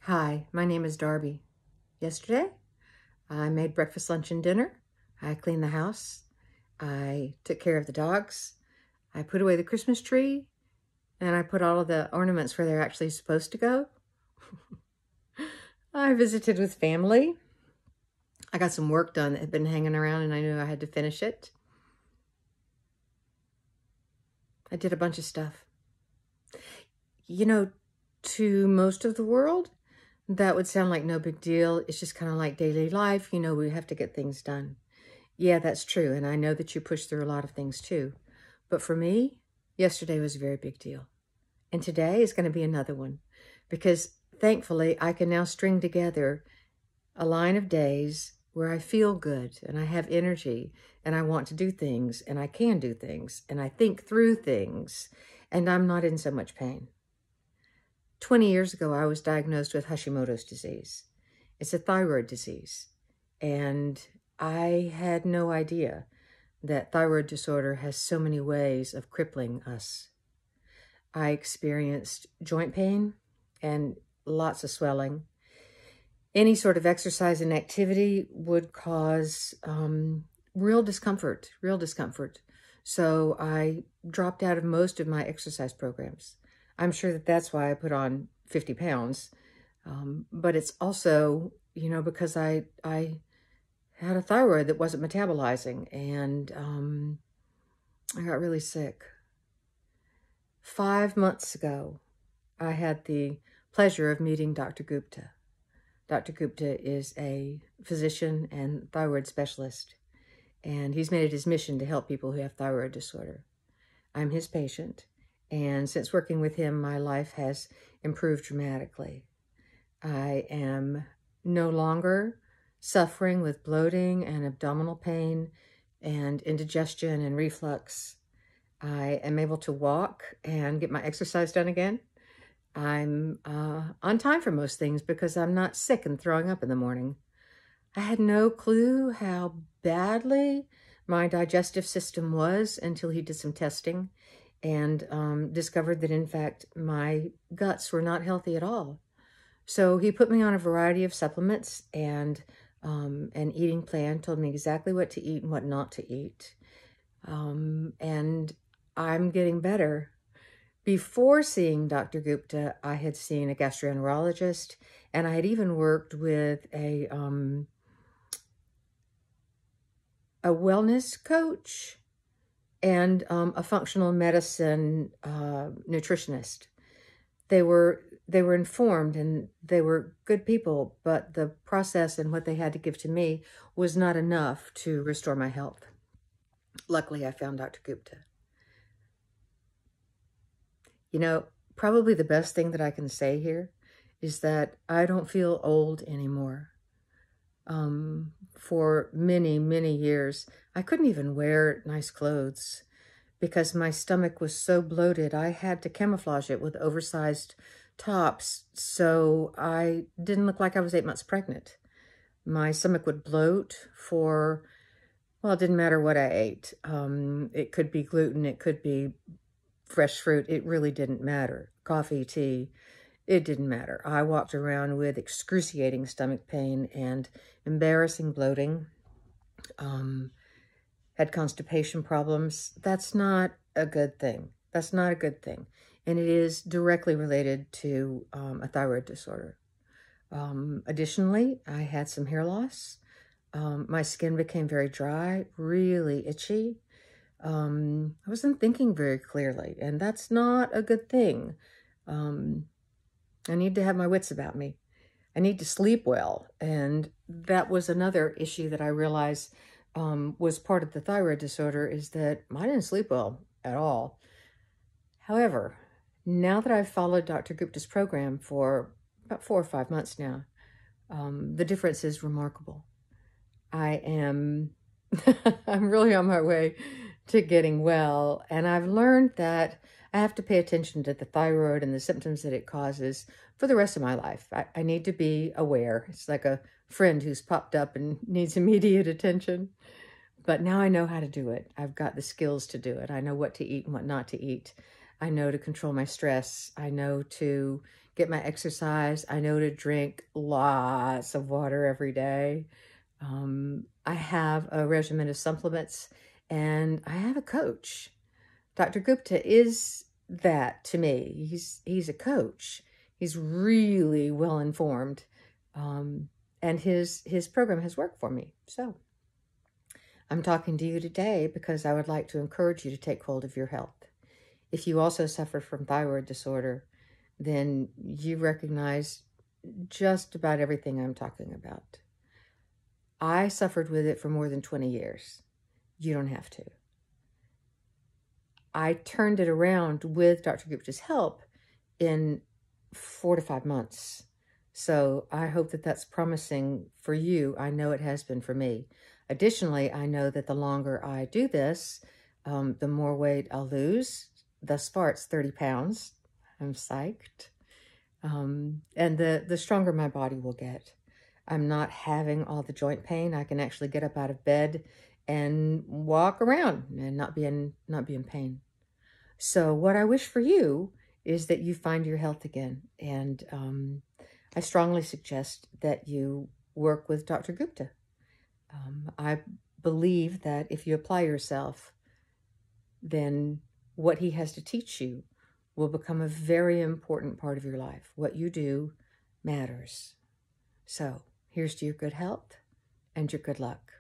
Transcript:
Hi, my name is Darby. Yesterday, I made breakfast, lunch, and dinner. I cleaned the house. I took care of the dogs. I put away the Christmas tree, and I put all of the ornaments where they're actually supposed to go. I visited with family. I got some work done that had been hanging around, and I knew I had to finish it. I did a bunch of stuff. You know, to most of the world, that would sound like no big deal. It's just kind of like daily life. You know, we have to get things done. Yeah, that's true. And I know that you push through a lot of things too. But for me, yesterday was a very big deal. And today is going to be another one. Because thankfully, I can now string together a line of days where I feel good and I have energy and I want to do things and I can do things and I think through things and I'm not in so much pain. 20 years ago, I was diagnosed with Hashimoto's disease. It's a thyroid disease. And I had no idea that thyroid disorder has so many ways of crippling us. I experienced joint pain and lots of swelling. Any sort of exercise and activity would cause real discomfort. So I dropped out of most of my exercise programs. I'm sure that that's why I put on 50 pounds. But it's also, you know, because I had a thyroid that wasn't metabolizing and I got really sick. 5 months ago, I had the pleasure of meeting Dr. Gupta. Dr. Gupta is a physician and thyroid specialist, and he's made it his mission to help people who have thyroid disorder. I'm his patient, and since working with him, my life has improved dramatically. I am no longer suffering with bloating and abdominal pain and indigestion and reflux. I am able to walk and get my exercise done again. I'm on time for most things because I'm not sick and throwing up in the morning. I had no clue how badly my digestive system was until he did some testing and discovered that, in fact, my guts were not healthy at all. So he put me on a variety of supplements and an eating plan, told me exactly what to eat and what not to eat. And I'm getting better. Before seeing Dr. Gupta, I had seen a gastroenterologist, and I had even worked with a wellness coach and a functional medicine nutritionist. They were informed and they were good people, but the process and what they had to give to me was not enough to restore my health. Luckily, I found Dr. Gupta. You know, probably the best thing that I can say here is that I don't feel old anymore. For many, many years, I couldn't even wear nice clothes because my stomach was so bloated. I had to camouflage it with oversized tops so I didn't look like I was 8 months pregnant. My stomach would bloat for, well, it didn't matter what I ate. It could be gluten, it could be fresh fruit, it really didn't matter. Coffee, tea, it didn't matter. I walked around with excruciating stomach pain and embarrassing bloating, had constipation problems. That's not a good thing. That's not a good thing. And it is directly related to a thyroid disorder. Additionally, I had some hair loss. My skin became very dry, really itchy. I wasn't thinking very clearly, and that's not a good thing. I need to have my wits about me. I need to sleep well, and that was another issue that I realized was part of the thyroid disorder, is that I didn't sleep well at all. However, now that I've followed Dr. Gupta's program for about 4 or 5 months now, the difference is remarkable. I'm really on my way to getting well, and I've learned that I have to pay attention to the thyroid and the symptoms that it causes for the rest of my life. I need to be aware. It's like a friend who's popped up and needs immediate attention. But now I know how to do it. I've got the skills to do it. I know what to eat and what not to eat. I know to control my stress. I know to get my exercise. I know to drink lots of water every day. I have a regimen of supplements, and I have a coach. Dr. Gupta is that to me. He's a coach. He's really well informed, and his program has worked for me. So I'm talking to you today because I would like to encourage you to take hold of your health. If you also suffer from thyroid disorder, then you recognize just about everything I'm talking about. I suffered with it for more than 20 years. You don't have to. I turned it around with Dr. Gupta's help in 4 to 5 months. So I hope that that's promising for you. I know it has been for me. Additionally, I know that the longer I do this, the more weight I'll lose. Thus far, it's 30 pounds. I'm psyched. And the stronger my body will get. I'm not having all the joint pain. I can actually get up out of bed and walk around and not be in pain. So what I wish for you is that you find your health again. And I strongly suggest that you work with Dr. Gupta. I believe that if you apply yourself, then what he has to teach you will become a very important part of your life. What you do matters. So here's to your good health and your good luck.